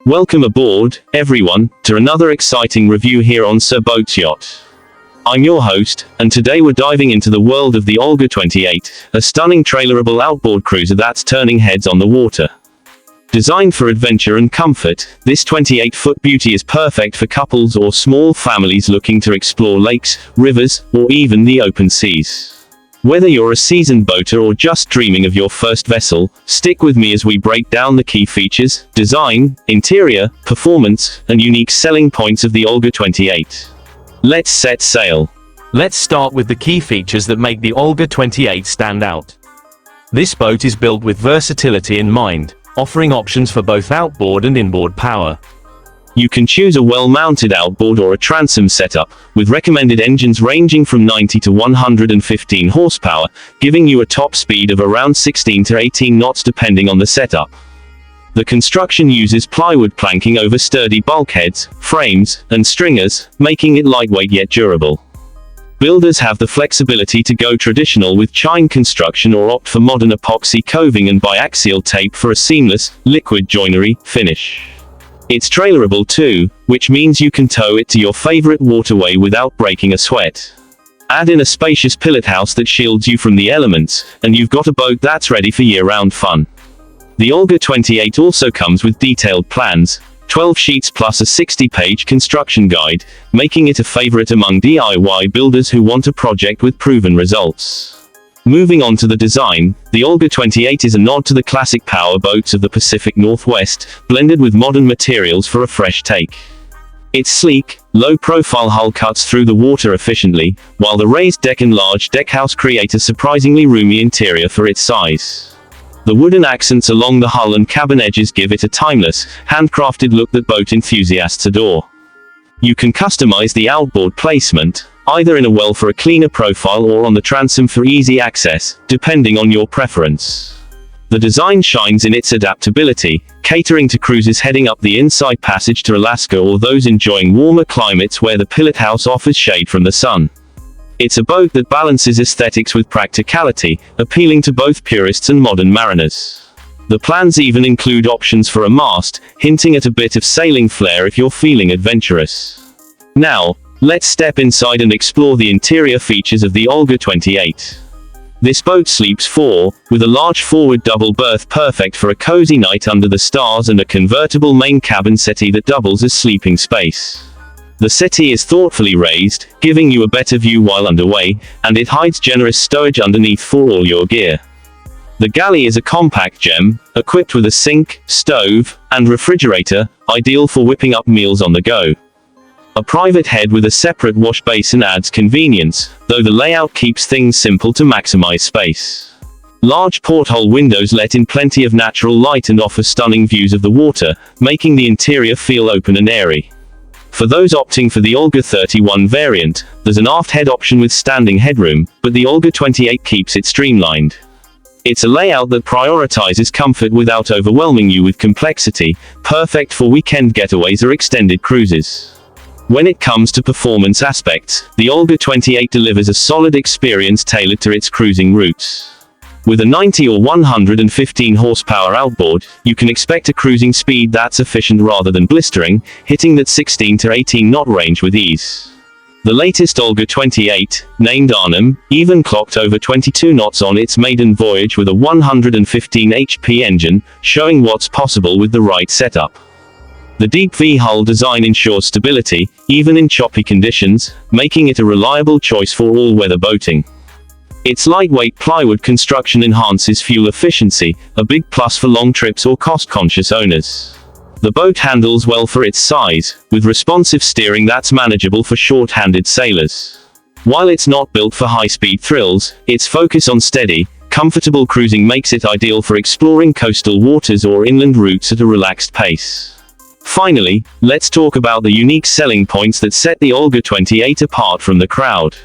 Welcome aboard, everyone, to another exciting review here on Sir Boats Yacht. I'm your host, and today we're diving into the world of the Olga 28, a stunning trailerable outboard cruiser that's turning heads on the water. Designed for adventure and comfort, this 28-foot beauty is perfect for couples or small families looking to explore lakes, rivers, or even the open seas. Whether you're a seasoned boater or just dreaming of your first vessel, stick with me as we break down the key features, design, interior, performance, and unique selling points of the Olga 28. Let's set sail. Let's start with the key features that make the Olga 28 stand out. This boat is built with versatility in mind, offering options for both outboard and inboard power. You can choose a well-mounted outboard or a transom setup, with recommended engines ranging from 90 to 115 horsepower, giving you a top speed of around 16 to 18 knots depending on the setup. The construction uses plywood planking over sturdy bulkheads, frames, and stringers, making it lightweight yet durable. Builders have the flexibility to go traditional with chine construction or opt for modern epoxy coving and biaxial tape for a seamless, liquid joinery finish. It's trailerable too, which means you can tow it to your favorite waterway without breaking a sweat. Add in a spacious pilot house that shields you from the elements, and you've got a boat that's ready for year-round fun. The Olga 28 also comes with detailed plans, 12 sheets plus a 60-page construction guide, making it a favorite among DIY builders who want a project with proven results. Moving on to the design, the Olga 28 is a nod to the classic power boats of the Pacific Northwest, blended with modern materials for a fresh take. Its sleek, low-profile hull cuts through the water efficiently, while the raised deck and large deckhouse create a surprisingly roomy interior for its size. The wooden accents along the hull and cabin edges give it a timeless, handcrafted look that boat enthusiasts adore. You can customize the outboard placement, either in a well for a cleaner profile or on the transom for easy access, depending on your preference. The design shines in its adaptability, catering to cruisers heading up the inside passage to Alaska or those enjoying warmer climates where the pilot house offers shade from the sun. It's a boat that balances aesthetics with practicality, appealing to both purists and modern mariners. The plans even include options for a mast, hinting at a bit of sailing flair if you're feeling adventurous. Now, let's step inside and explore the interior features of the Olga 28. This boat sleeps 4, with a large forward double berth perfect for a cozy night under the stars and a convertible main cabin settee that doubles as sleeping space. The settee is thoughtfully raised, giving you a better view while underway, and it hides generous stowage underneath for all your gear. The galley is a compact gem, equipped with a sink, stove, and refrigerator, ideal for whipping up meals on the go. A private head with a separate wash basin adds convenience, though the layout keeps things simple to maximize space. Large porthole windows let in plenty of natural light and offer stunning views of the water, making the interior feel open and airy. For those opting for the Olga 31 variant, there's an aft head option with standing headroom, but the Olga 28 keeps it streamlined. It's a layout that prioritizes comfort without overwhelming you with complexity, perfect for weekend getaways or extended cruises. When it comes to performance aspects, the Olga 28 delivers a solid experience tailored to its cruising routes. With a 90 or 115 horsepower outboard, you can expect a cruising speed that's efficient rather than blistering, hitting that 16 to 18 knot range with ease. The latest Olga 28, named Arnhem, even clocked over 22 knots on its maiden voyage with a 115 HP engine, showing what's possible with the right setup. The deep V-hull design ensures stability, even in choppy conditions, making it a reliable choice for all-weather boating. Its lightweight plywood construction enhances fuel efficiency, a big plus for long trips or cost-conscious owners. The boat handles well for its size, with responsive steering that's manageable for short-handed sailors. While it's not built for high-speed thrills, its focus on steady, comfortable cruising makes it ideal for exploring coastal waters or inland routes at a relaxed pace. Finally, let's talk about the unique selling points that set the Olga 28 apart from the crowd.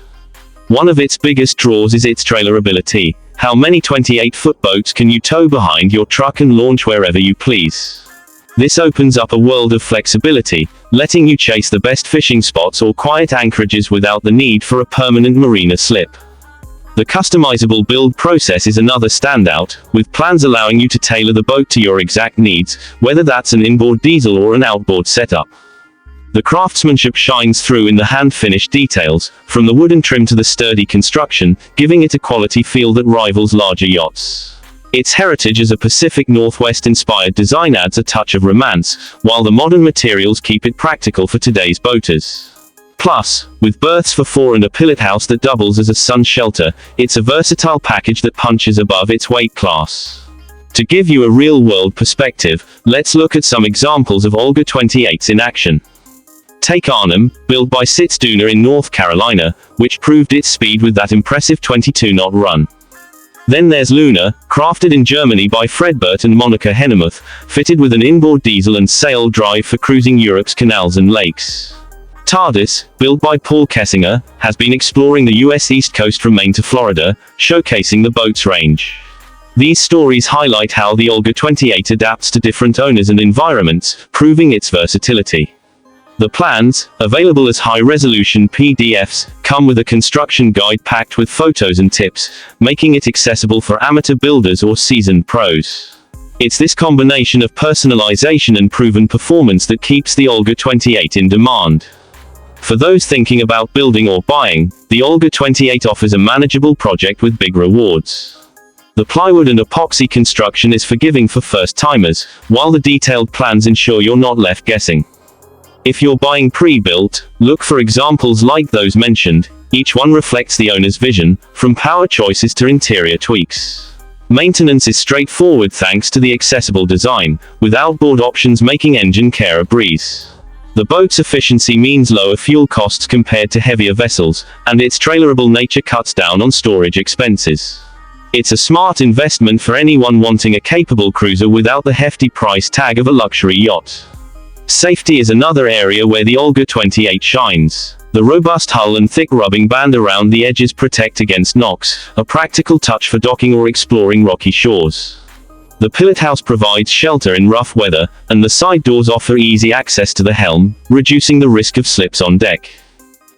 One of its biggest draws is its trailerability. How many 28-foot boats can you tow behind your truck and launch wherever you please? This opens up a world of flexibility, letting you chase the best fishing spots or quiet anchorages without the need for a permanent marina slip. The customizable build process is another standout, with plans allowing you to tailor the boat to your exact needs, whether that's an inboard diesel or an outboard setup. The craftsmanship shines through in the hand-finished details, from the wooden trim to the sturdy construction, giving it a quality feel that rivals larger yachts. Its heritage as a Pacific Northwest-inspired design adds a touch of romance, while the modern materials keep it practical for today's boaters. Plus, with berths for four and a pilot house that doubles as a sun shelter, it's a versatile package that punches above its weight class. To give you a real-world perspective, let's look at some examples of Olga 28s in action. Take Arnhem, built by Sitzduna in North Carolina, which proved its speed with that impressive 22-knot run. Then there's Luna, crafted in Germany by Fredbert and Monica Hennemuth, fitted with an inboard diesel and sail drive for cruising Europe's canals and lakes. TARDIS, built by Paul Kessinger, has been exploring the US East Coast from Maine to Florida, showcasing the boat's range. These stories highlight how the Olga 28 adapts to different owners and environments, proving its versatility. The plans, available as high-resolution PDFs, come with a construction guide packed with photos and tips, making it accessible for amateur builders or seasoned pros. It's this combination of personalization and proven performance that keeps the Olga 28 in demand. For those thinking about building or buying, the Olga 28 offers a manageable project with big rewards. The plywood and epoxy construction is forgiving for first-timers, while the detailed plans ensure you're not left guessing. If you're buying pre-built, look for examples like those mentioned. Each one reflects the owner's vision, from power choices to interior tweaks. Maintenance is straightforward thanks to the accessible design, with outboard options making engine care a breeze. The boat's efficiency means lower fuel costs compared to heavier vessels, and its trailerable nature cuts down on storage expenses. It's a smart investment for anyone wanting a capable cruiser without the hefty price tag of a luxury yacht. Safety is another area where the Olga 28 shines. The robust hull and thick rubbing band around the edges protect against knocks, a practical touch for docking or exploring rocky shores. The pilot house provides shelter in rough weather, and the side doors offer easy access to the helm, reducing the risk of slips on deck.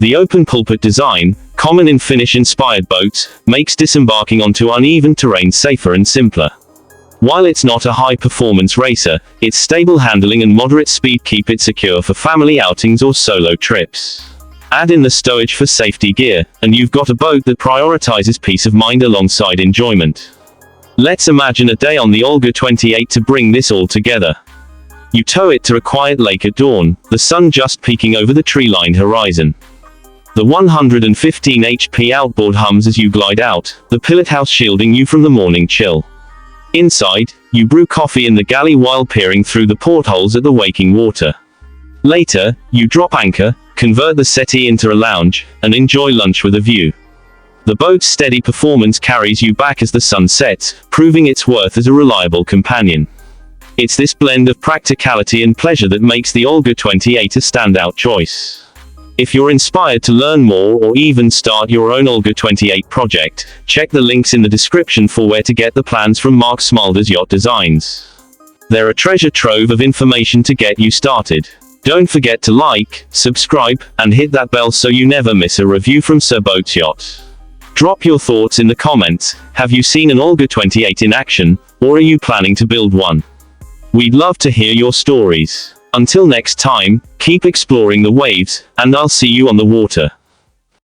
The open pulpit design, common in Finnish-inspired boats, makes disembarking onto uneven terrain safer and simpler. While it's not a high-performance racer, its stable handling and moderate speed keep it secure for family outings or solo trips. Add in the stowage for safety gear, and you've got a boat that prioritizes peace of mind alongside enjoyment. Let's imagine a day on the Olga 28 to bring this all together. You tow it to a quiet lake at dawn, the sun just peeking over the tree-lined horizon. The 115 HP outboard hums as you glide out, the pilot house shielding you from the morning chill. Inside, you brew coffee in the galley while peering through the portholes at the waking water. Later, you drop anchor, convert the settee into a lounge, and enjoy lunch with a view. The boat's steady performance carries you back as the sun sets, proving its worth as a reliable companion. It's this blend of practicality and pleasure that makes the Olga 28 a standout choice. If you're inspired to learn more or even start your own Olga 28 project, check the links in the description for where to get the plans from Mark Smulder's Yacht Designs. They're a treasure trove of information to get you started. Don't forget to like, subscribe, and hit that bell so you never miss a review from Sir Boats Yacht. Drop your thoughts in the comments. Have you seen an Olga 28 in action, or are you planning to build one? We'd love to hear your stories. Until next time, keep exploring the waves, and I'll see you on the water.